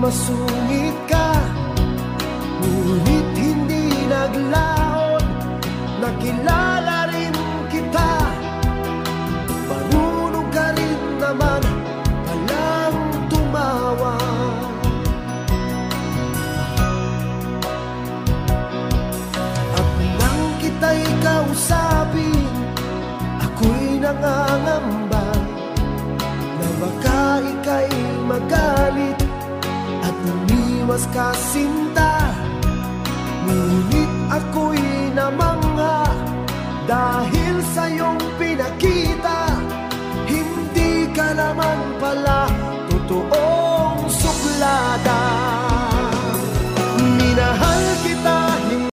masungit ka, ngunit hindi naglaon. Nakilala rin kita, marunong ka rin naman palang tumawa. At nang kita'y kausapin, ako'y nangangamba na baka ika'y magalit at umiwas ka sinta. Ngunit ako'y namangha dahil sa iyong pinakita.